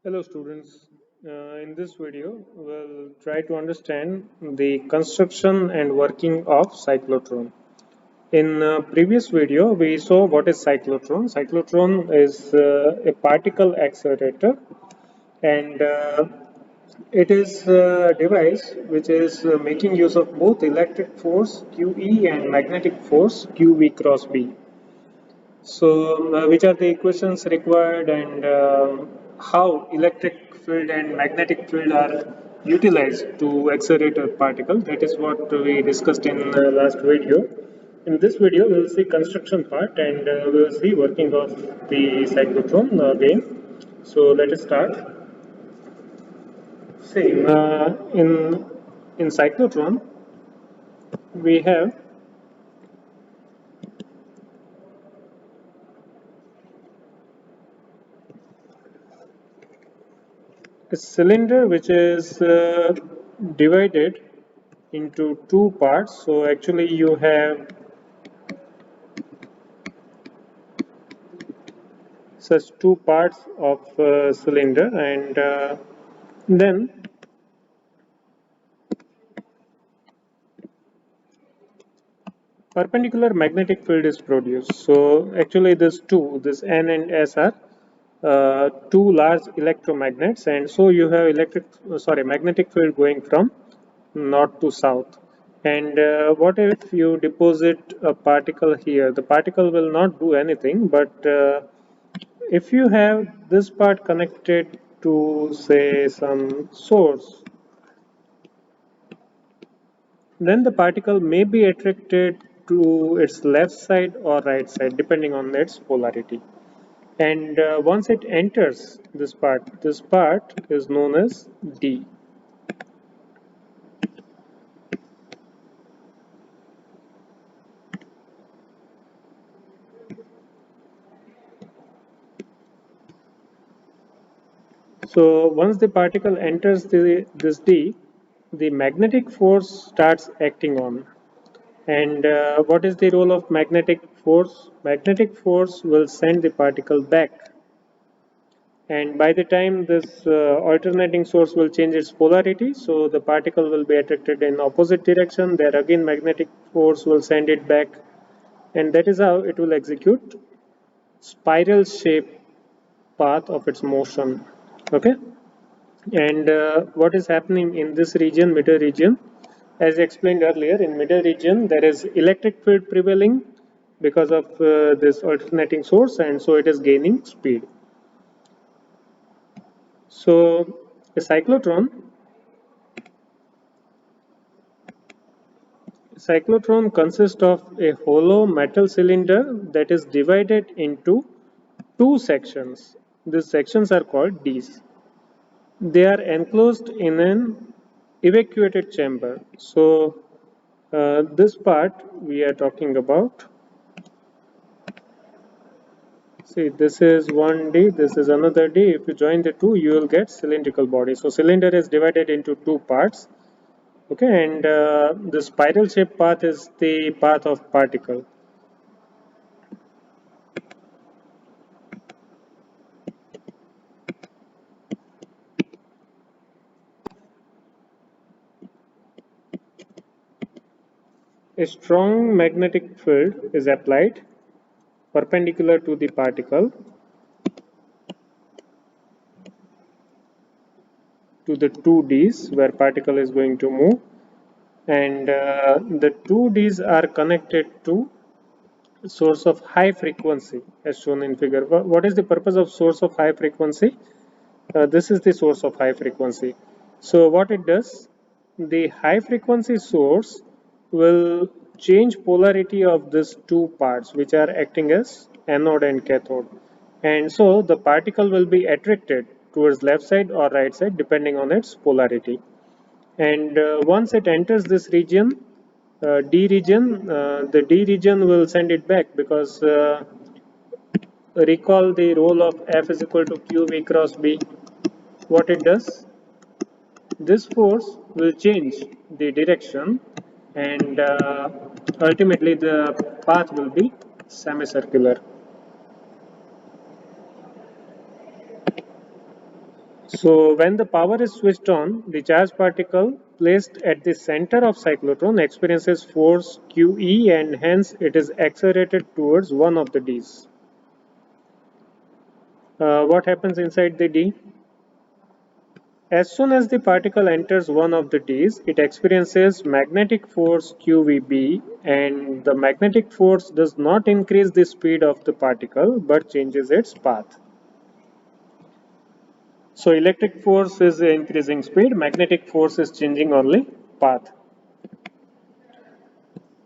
Hello students, in this video we'll try to understand the construction and working of cyclotron. In previous video we saw what is cyclotron. Cyclotron is a particle accelerator and it is a device which is making use of both electric force QE and magnetic force QV cross B. So, which are the equations required and how electric field and magnetic field are utilized to accelerate a particle? That is what we discussed in the last video. In this video, we will see construction part and we will see working of the cyclotron again. So, let us start. See, in cyclotron, we have a cylinder which is divided into two parts. So actually you have such two parts of cylinder and then perpendicular magnetic field is produced. So actually this N and S are two large electromagnets, and so you have magnetic field going from north to south. And what if you deposit a particle here? The particle will not do anything, but if you have this part connected to say some source, then the particle may be attracted to its left side or right side depending on its polarity. And once it enters this part is known as D. So once the particle enters this D, the magnetic force starts acting on. And what is the role of magnetic force? Magnetic force will send the particle back. And by the time this alternating source will change its polarity, so the particle will be attracted in opposite direction. There again magnetic force will send it back. And that is how it will execute spiral shape path of its motion. Okay. And what is happening in this region, middle region? As explained earlier, in middle region there is electric field prevailing because of this alternating source, and so it is gaining speed. So a cyclotron consists of a hollow metal cylinder that is divided into two sections. These sections are called Ds. They are enclosed in an evacuated chamber. So this part we are talking about. See, this is one D, this is another D. If you join the two, you will get cylindrical body. So cylinder is divided into two parts. Okay, and the spiral shaped path is the path of particle. A strong magnetic field is applied perpendicular to the particle to the two Ds where particle is going to move, and the two Ds are connected to source of high frequency as shown in figure. What is the purpose of source of high frequency? This is the source of high frequency. So what it does, the high frequency source will change polarity of these two parts which are acting as anode and cathode, and so the particle will be attracted towards left side or right side depending on its polarity. And once it enters this region, D region, the D region will send it back because recall the role of F is equal to QV cross B. What it does, this force will change the direction, and ultimately the path will be semicircular. So when the power is switched on, the charged particle placed at the center of cyclotron experiences force QE and hence it is accelerated towards one of the Ds. What happens inside the D? As soon as the particle enters one of the Ds, it experiences magnetic force QVB, and the magnetic force does not increase the speed of the particle but changes its path. So electric force is increasing speed, magnetic force is changing only path.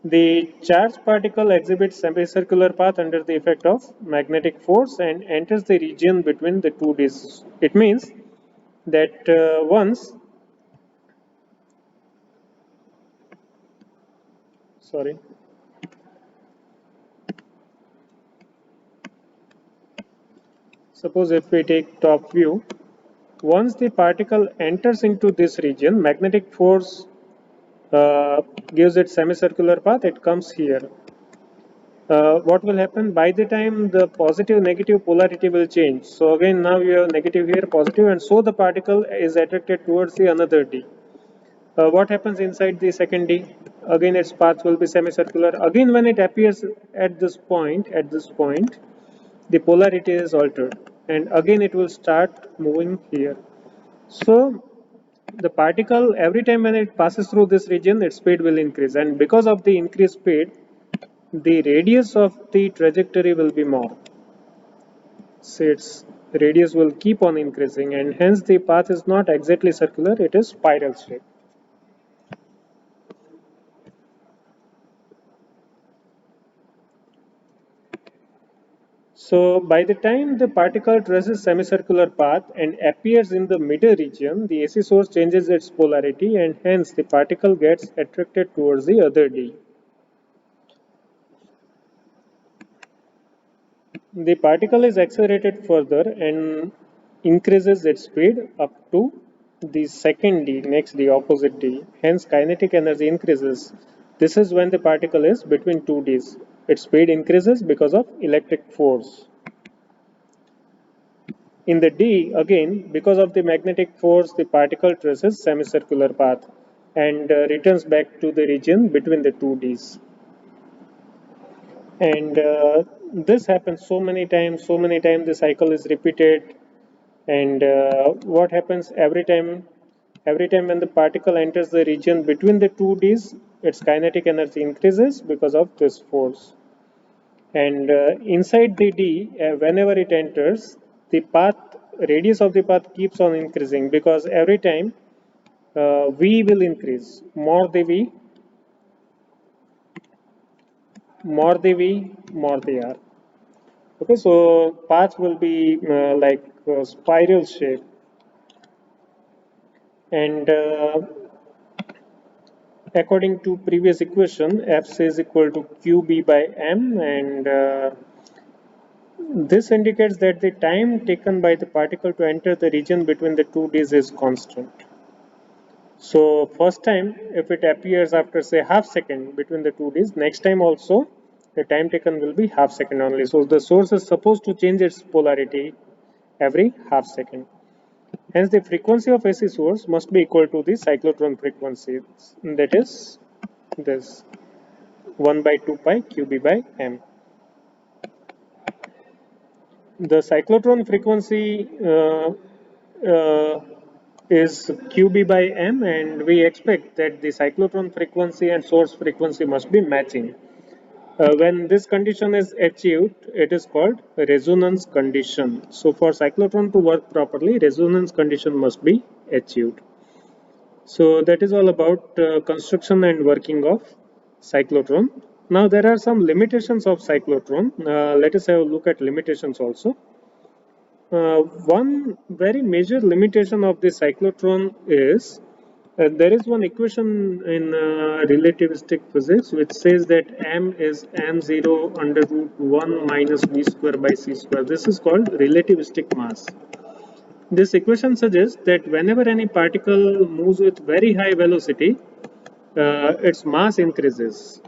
The charged particle exhibits semicircular path under the effect of magnetic force and enters the region between the two Ds. It means that sorry, suppose if we take top view, once the particle enters into this region, magnetic force gives it semicircular path, it comes here. What will happen by the time the positive negative polarity will change? So again now you have negative here, positive, and so the particle is attracted towards the another D. What happens inside the second D? Again its path will be semicircular. Again when it appears at this point, the polarity is altered and again it will start moving here. So the particle every time when it passes through this region its speed will increase, and because of the increased speed the radius of the trajectory will be more. So its radius will keep on increasing and hence the path is not exactly circular, it is spiral shape. So by the time the particle traces semicircular path and appears in the middle region, the AC source changes its polarity and hence the particle gets attracted towards the other D. The particle is accelerated further and increases its speed up to the second D, next D, opposite D. Hence kinetic energy increases. This is when the particle is between two Ds. Its speed increases because of electric force. In the D, again, because of the magnetic force, the particle traces semicircular path and returns back to the region between the two Ds. And this happens so many times the cycle is repeated. And what happens every time when the particle enters the region between the two Ds, its kinetic energy increases because of this force. And inside the D, whenever it enters, the path radius of the path keeps on increasing because every time V will increase. More the V, more the R. Okay, so path will be like spiral shape, and according to previous equation, F is equal to QB by M, and this indicates that the time taken by the particle to enter the region between the two Ds is constant. So first time, if it appears after say half second between the two Ds, next time also the time taken will be half second only. So the source is supposed to change its polarity every half second. Hence the frequency of AC source must be equal to the cyclotron frequency, that is this 1 by 2 pi QB by M. The cyclotron frequency is QB by M, and we expect that the cyclotron frequency and source frequency must be matching. When this condition is achieved, it is called resonance condition. So for cyclotron to work properly, resonance condition must be achieved. So that is all about construction and working of cyclotron. Now there are some limitations of cyclotron. Let us have a look at limitations also. One very major limitation of the cyclotron is there is one equation in relativistic physics which says that m is m0 under root 1 minus v square by c square. This is called relativistic mass. This equation suggests that whenever any particle moves with very high velocity, its mass increases.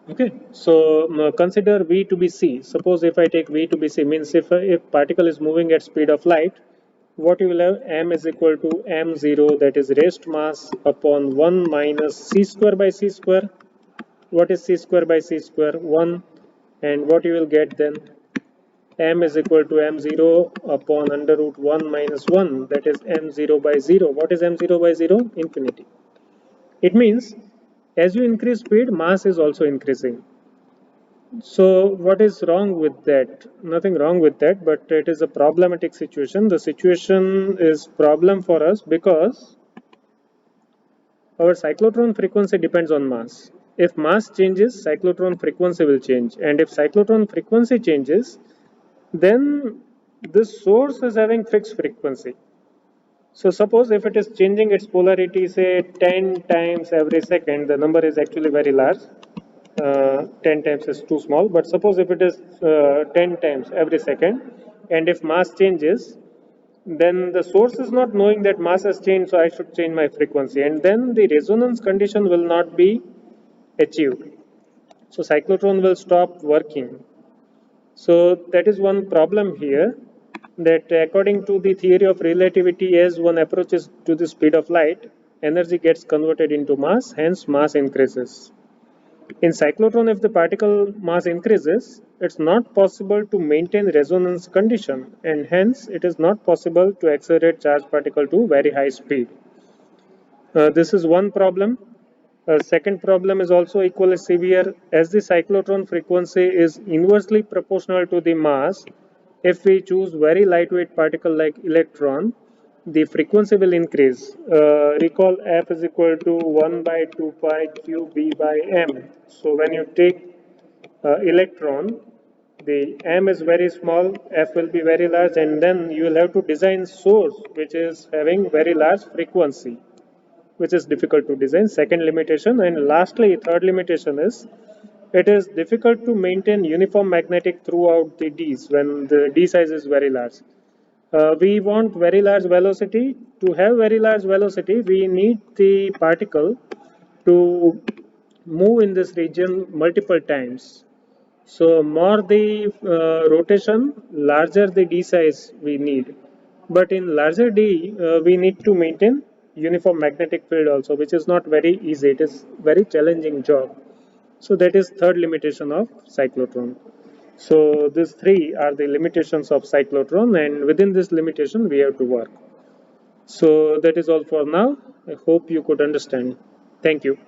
Okay, so consider v to be c. Suppose if I take v to be c, means if particle is moving at speed of light, what you will have, m is equal to m0, that is rest mass upon 1 minus c square by c square. What is c square by c square? 1. And what you will get then? M is equal to m0 upon under root 1 minus 1, that is m0 by 0. What is m0 by 0? Infinity. It means as you increase speed, mass is also increasing. So what is wrong with that? Nothing wrong with that, but it is a problematic situation. The situation is problem for us because our cyclotron frequency depends on mass. If mass changes, cyclotron frequency will change. And if cyclotron frequency changes, then this source is having fixed frequency. So suppose if it is changing its polarity, say 10 times every second, the number is actually very large. 10 times is too small, but suppose if it is 10 times every second, and if mass changes, then the source is not knowing that mass has changed, so I should change my frequency, and then the resonance condition will not be achieved. So cyclotron will stop working. So that is one problem here, that according to the theory of relativity, as one approaches to the speed of light, energy gets converted into mass, hence mass increases. In cyclotron, if the particle mass increases, it's not possible to maintain resonance condition, and hence it is not possible to accelerate charged particle to very high speed. This is one problem. Second problem is also equally severe. As the cyclotron frequency is inversely proportional to the mass, if we choose very lightweight particle like electron, the frequency will increase. Recall F is equal to 1 by 2 pi q b by m. So when you take electron, the m is very small, F will be very large, and then you will have to design source which is having very large frequency, which is difficult to design. Second limitation. And lastly, third limitation is it is difficult to maintain uniform magnetic throughout the D's when the D size is very large. We want very large velocity. To have very large velocity, we need the particle to move in this region multiple times. So more the rotation, larger the D size we need. But in larger D, we need to maintain uniform magnetic field also, which is not very easy. It is very challenging job. So that is third limitation of cyclotron. So these three are the limitations of cyclotron, and within this limitation we have to work. So that is all for now. I hope you could understand. Thank you.